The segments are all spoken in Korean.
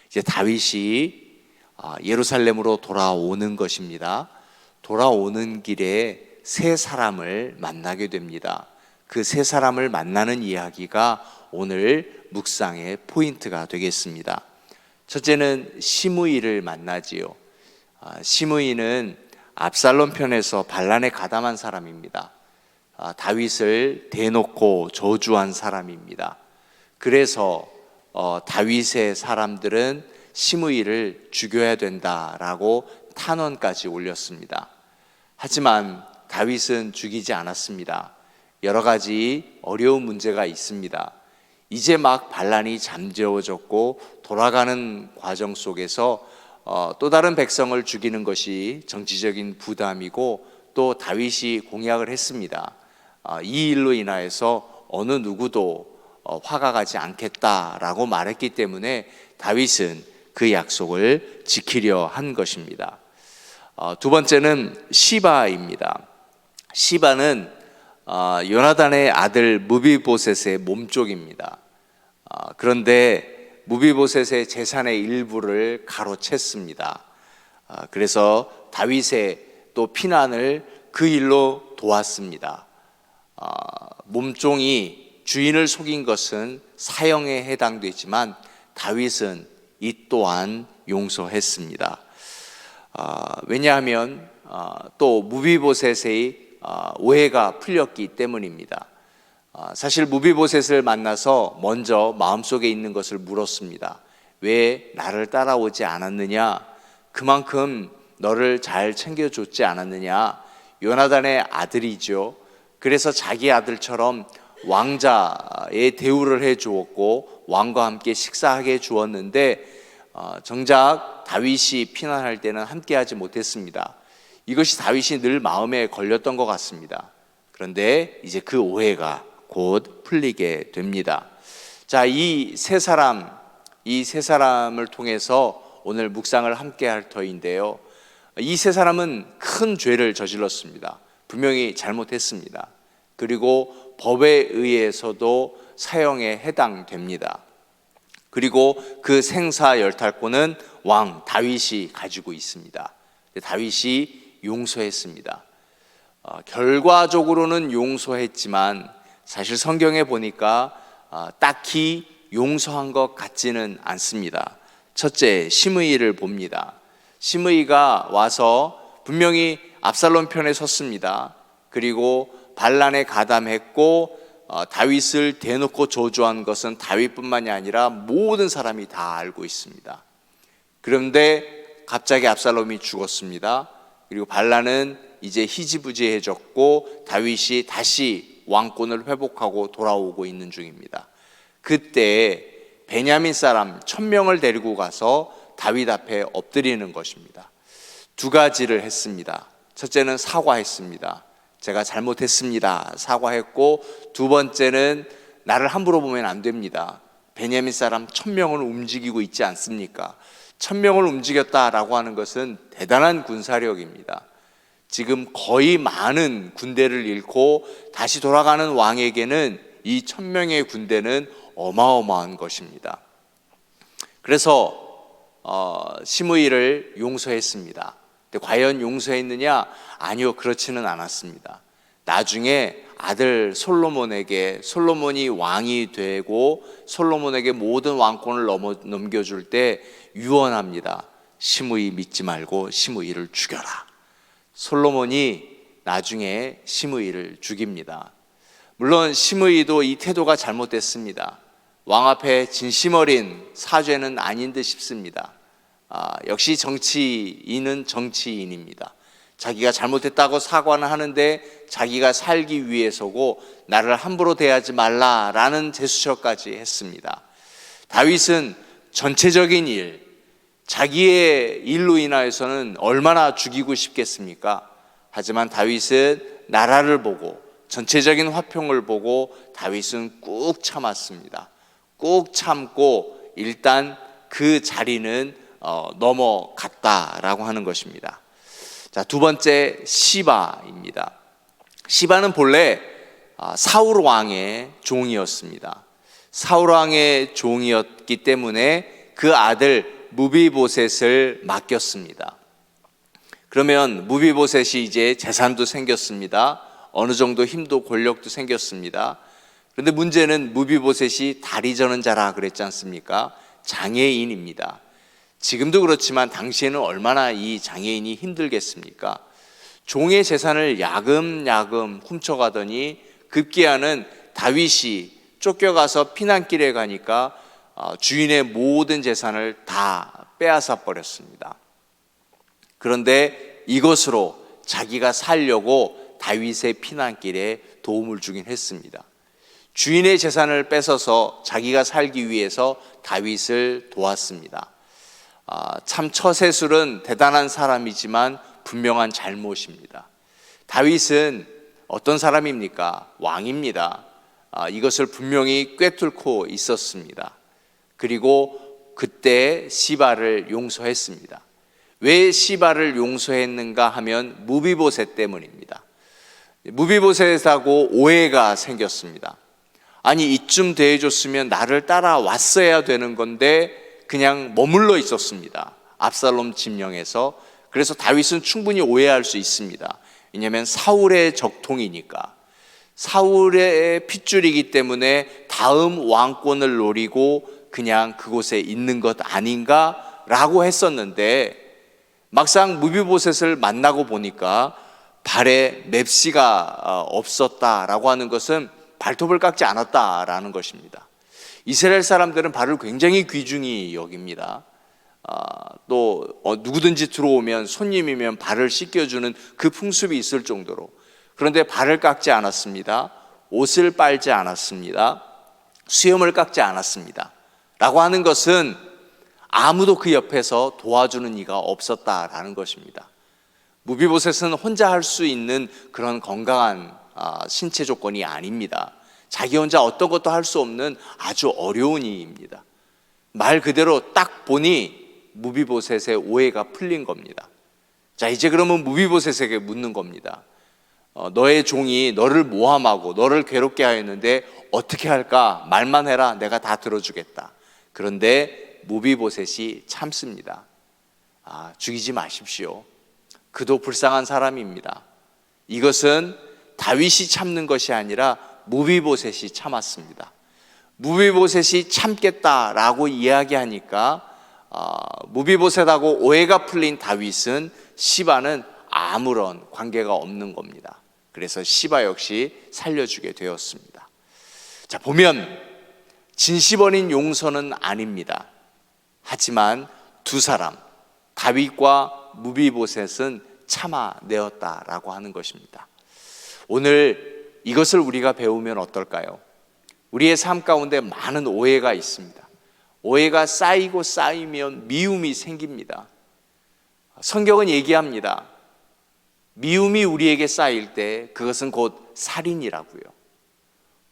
이제 다윗이 예루살렘으로 돌아오는 것입니다. 돌아오는 길에 세 사람을 만나게 됩니다. 그 세 사람을 만나는 이야기가 오늘 묵상의 포인트가 되겠습니다. 첫째는 시므이를 만나지요. 시므이는 압살롬 편에서 반란에 가담한 사람입니다. 다윗을 대놓고 저주한 사람입니다. 그래서 다윗의 사람들은 시므이를 죽여야 된다라고 탄원까지 올렸습니다. 하지만 다윗은 죽이지 않았습니다. 여러 가지 어려운 문제가 있습니다. 이제 막 반란이 잠재워졌고 돌아가는 과정 속에서 또 다른 백성을 죽이는 것이 정치적인 부담이고, 또 다윗이 공약을 했습니다. 이 일로 인하여서 어느 누구도 화가 가지 않겠다라고 말했기 때문에 다윗은 그 약속을 지키려 한 것입니다. 두 번째는 시바입니다. 시바는 요나단의 아들 무비보셋의 몸쪽입니다. 그런데 무비보셋의 재산의 일부를 가로챘습니다. 그래서 다윗의 또 피난을 그 일로 도왔습니다. 몸종이 주인을 속인 것은 사형에 해당되지만 다윗은 이 또한 용서했습니다. 왜냐하면 또 무비보셋의 오해가 풀렸기 때문입니다. 사실 무비보셋을 만나서 먼저 마음속에 있는 것을 물었습니다. 왜 나를 따라오지 않았느냐? 그만큼 너를 잘 챙겨줬지 않았느냐? 요나단의 아들이죠. 그래서 자기 아들처럼 왕자의 대우를 해주었고 왕과 함께 식사하게 해주었는데 정작 다윗이 피난할 때는 함께하지 못했습니다. 이것이 다윗이 늘 마음에 걸렸던 것 같습니다. 그런데 이제 그 오해가 곧 풀리게 됩니다. 자, 이 세 사람을 통해서 오늘 묵상을 함께 할 터인데요. 이 세 사람은 큰 죄를 저질렀습니다. 분명히 잘못했습니다. 그리고 법에 의해서도 사형에 해당됩니다. 그리고 그 생사 열탈권은 왕 다윗이 가지고 있습니다. 다윗이 용서했습니다. 결과적으로는 용서했지만 사실 성경에 보니까 딱히 용서한 것 같지는 않습니다. 첫째, 시므이를 봅니다. 시므이가 와서 분명히 압살롬 편에 섰습니다. 그리고 반란에 가담했고 다윗을 대놓고 저주한 것은 다윗뿐만이 아니라 모든 사람이 다 알고 있습니다. 그런데 갑자기 압살롬이 죽었습니다. 그리고 반란은 이제 희지부지해졌고 다윗이 다시 왕권을 회복하고 돌아오고 있는 중입니다. 그때 베냐민 사람 1000명을 데리고 가서 다윗 앞에 엎드리는 것입니다. 두 가지를 했습니다. 첫째는 사과했습니다. 제가 잘못했습니다. 사과했고, 두 번째는 나를 함부로 보면 안 됩니다. 베냐민 사람 1000명을 움직이고 있지 않습니까? 1000명을 움직였다라고 하는 것은 대단한 군사력입니다. 지금 거의 많은 군대를 잃고 다시 돌아가는 왕에게는 이 1000명의 군대는 어마어마한 것입니다. 그래서 시므이를 용서했습니다. 근데 과연 용서했느냐? 아니요, 그렇지는 않았습니다. 나중에 아들 솔로몬이 왕이 되고 솔로몬에게 모든 왕권을 넘겨줄 때 유언합니다. 시므이 믿지 말고 시므이를 죽여라. 솔로몬이 나중에 시므이를 죽입니다. 물론 시므이도 이 태도가 잘못됐습니다. 왕 앞에 진심 어린 사죄는 아닌 듯 싶습니다. 역시 정치인은 정치인입니다. 자기가 잘못했다고 사과는 하는데 자기가 살기 위해서고 나를 함부로 대하지 말라라는 제스처까지 했습니다. 다윗은 전체적인 일, 자기의 일로 인하여서는 얼마나 죽이고 싶겠습니까? 하지만 다윗은 나라를 보고 전체적인 화평을 보고 다윗은 꾹 참았습니다. 꾹 참고 일단 그 자리는 넘어갔다라고 하는 것입니다. 자, 두 번째 시바입니다. 시바는 본래 사울 왕의 종이었습니다. 사울 왕의 종이었기 때문에 그 아들 무비보셋을 맡겼습니다. 그러면 무비보셋이 이제 재산도 생겼습니다. 어느 정도 힘도 권력도 생겼습니다. 그런데 문제는 무비보셋이 다리 저는 자라 그랬지 않습니까? 장애인입니다. 지금도 그렇지만 당시에는 얼마나 이 장애인이 힘들겠습니까? 종의 재산을 야금야금 훔쳐가더니 급기야는 다윗이 쫓겨가서 피난길에 가니까 주인의 모든 재산을 다 빼앗아 버렸습니다. 그런데 이것으로 자기가 살려고 다윗의 피난길에 도움을 주긴 했습니다. 주인의 재산을 뺏어서 자기가 살기 위해서 다윗을 도왔습니다. 참 처세술은 대단한 사람이지만 분명한 잘못입니다. 다윗은 어떤 사람입니까? 왕입니다. 이것을 분명히 꿰뚫고 있었습니다. 그리고 그때 시바를 용서했습니다. 왜 시바를 용서했는가 하면 무비보셋 때문입니다. 무비보셋하고 오해가 생겼습니다. 아니, 이쯤 대해줬으면 나를 따라왔어야 되는 건데 그냥 머물러 있었습니다. 압살롬 집령에서. 그래서 다윗은 충분히 오해할 수 있습니다. 왜냐하면 사울의 적통이니까. 사울의 핏줄이기 때문에 다음 왕권을 노리고 그냥 그곳에 있는 것 아닌가라고 했었는데, 막상 무비보셋을 만나고 보니까 발에 맵시가 없었다라고 하는 것은 발톱을 깎지 않았다라는 것입니다. 이스라엘 사람들은 발을 굉장히 귀중히 여깁니다. 또 누구든지 들어오면, 손님이면 발을 씻겨주는 그 풍습이 있을 정도로. 그런데 발을 깎지 않았습니다. 옷을 빨지 않았습니다. 수염을 깎지 않았습니다. 라고 하는 것은 아무도 그 옆에서 도와주는 이가 없었다라는 것입니다. 무비보셋은 혼자 할 수 있는 그런 건강한 신체 조건이 아닙니다. 자기 혼자 어떤 것도 할 수 없는 아주 어려운 이입니다. 말 그대로 딱 보니 무비보셋의 오해가 풀린 겁니다. 자, 이제 그러면 무비보셋에게 묻는 겁니다. 너의 종이 너를 모함하고 너를 괴롭게 하였는데 어떻게 할까? 말만 해라. 내가 다 들어주겠다. 그런데 무비보셋이 참습니다. 죽이지 마십시오. 그도 불쌍한 사람입니다. 이것은 다윗이 참는 것이 아니라 무비보셋이 참았습니다. 무비보셋이 참겠다라고 이야기하니까 무비보셋하고 오해가 풀린 다윗은 시바는 아무런 관계가 없는 겁니다. 그래서 시바 역시 살려주게 되었습니다. 자, 보면 진실버린 용서는 아닙니다. 하지만 두 사람, 다윗과 무비보셋은 참아내었다라고 하는 것입니다. 오늘 이것을 우리가 배우면 어떨까요? 우리의 삶 가운데 많은 오해가 있습니다. 오해가 쌓이고 쌓이면 미움이 생깁니다. 성경은 얘기합니다. 미움이 우리에게 쌓일 때 그것은 곧 살인이라고요.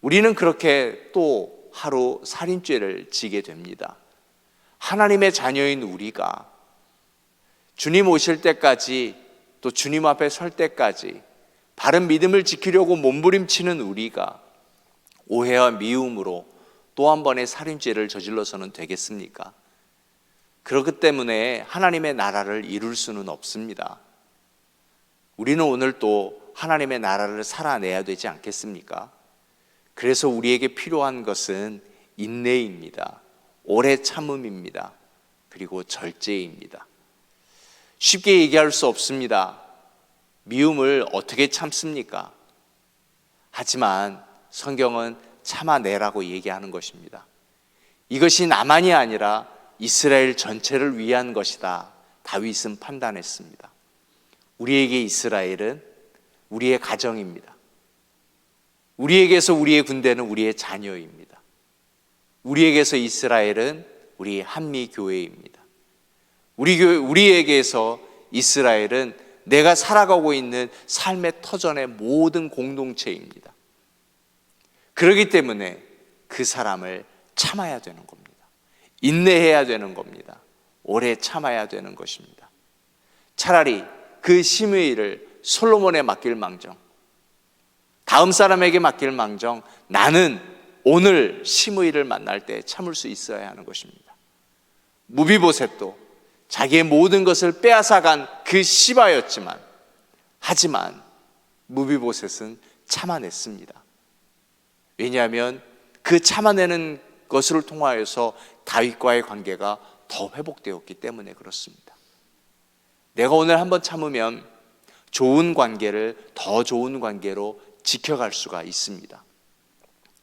우리는 그렇게 또 하루 살인죄를 지게 됩니다. 하나님의 자녀인 우리가 주님 오실 때까지, 또 주님 앞에 설 때까지 바른 믿음을 지키려고 몸부림치는 우리가 오해와 미움으로 또 한 번의 살인죄를 저질러서는 되겠습니까? 그렇기 때문에 하나님의 나라를 이룰 수는 없습니다. 우리는 오늘 또 하나님의 나라를 살아내야 되지 않겠습니까? 그래서 우리에게 필요한 것은 인내입니다. 오래 참음입니다. 그리고 절제입니다. 쉽게 얘기할 수 없습니다. 미움을 어떻게 참습니까? 하지만 성경은 참아내라고 얘기하는 것입니다. 이것이 나만이 아니라 이스라엘 전체를 위한 것이다. 다윗은 판단했습니다. 우리에게 이스라엘은 우리의 가정입니다. 우리에게서 우리의 군대는 우리의 자녀입니다. 우리에게서 이스라엘은 우리 한미교회입니다. 우리에게서 이스라엘은 내가 살아가고 있는 삶의 터전의 모든 공동체입니다. 그렇기 때문에 그 사람을 참아야 되는 겁니다. 인내해야 되는 겁니다. 오래 참아야 되는 것입니다. 차라리 그 시므이를 솔로몬에 맡길 망정, 다음 사람에게 맡길 망정, 나는 오늘 시므이를 만날 때 참을 수 있어야 하는 것입니다. 무비보셋도 자기의 모든 것을 빼앗아간 그 시바였지만, 하지만 무비보셋은 참아냈습니다. 왜냐하면 그 참아내는 것을 통하여서 다윗과의 관계가 더 회복되었기 때문에 그렇습니다. 내가 오늘 한번 참으면 좋은 관계를 더 좋은 관계로 지켜갈 수가 있습니다.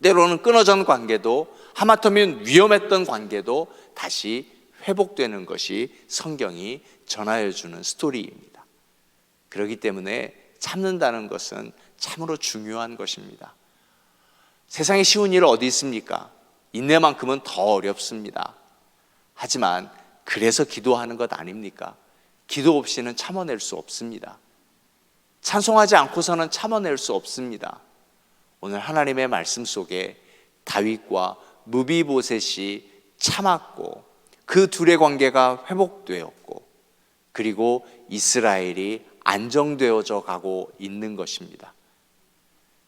때로는 끊어진 관계도, 하마터면 위험했던 관계도 다시 회복되는 것이 성경이 전하여 주는 스토리입니다. 그렇기 때문에 참는다는 것은 참으로 중요한 것입니다. 세상에 쉬운 일 어디 있습니까? 인내만큼은 더 어렵습니다. 하지만 그래서 기도하는 것 아닙니까? 기도 없이는 참아낼 수 없습니다. 찬송하지 않고서는 참아낼 수 없습니다. 오늘 하나님의 말씀 속에 다윗과 무비보셋이 참았고 그 둘의 관계가 회복되었고, 그리고 이스라엘이 안정되어져 가고 있는 것입니다.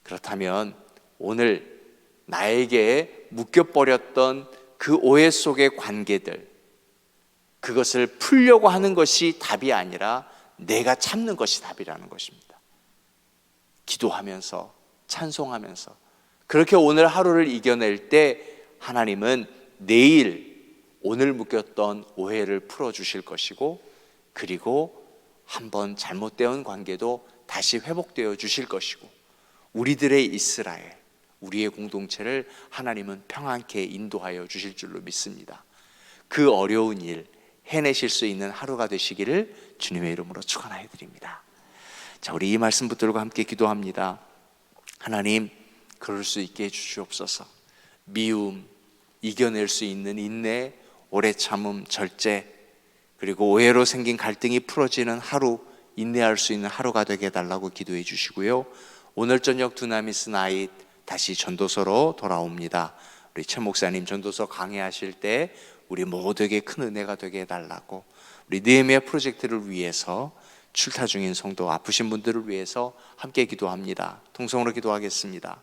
그렇다면 오늘 나에게 묶여버렸던 그 오해 속의 관계들, 그것을 풀려고 하는 것이 답이 아니라 내가 참는 것이 답이라는 것입니다. 기도하면서, 찬송하면서 그렇게 오늘 하루를 이겨낼 때 하나님은 내일 오늘 묶였던 오해를 풀어주실 것이고, 그리고 한번 잘못되어 관계도 다시 회복되어 주실 것이고, 우리들의 이스라엘, 우리의 공동체를 하나님은 평안케 인도하여 주실 줄로 믿습니다. 그 어려운 일 해내실 수 있는 하루가 되시기를 주님의 이름으로 축원하여 드립니다. 자, 우리 이 말씀 붙들고 함께 기도합니다. 하나님, 그럴 수 있게 해주시옵소서. 미움, 이겨낼 수 있는 인내, 오래 참음, 절제, 그리고 오해로 생긴 갈등이 풀어지는 하루, 인내할 수 있는 하루가 되게 해달라고 기도해 주시고요. 오늘 저녁 두나미스 나잇 다시 전도서로 돌아옵니다. 우리 최 목사님 전도서 강해하실 때 우리 모두에게 큰 은혜가 되게 해달라고, 우리 느헤미야 프로젝트를 위해서 출타 중인 성도, 아프신 분들을 위해서 함께 기도합니다. 통성으로 기도하겠습니다.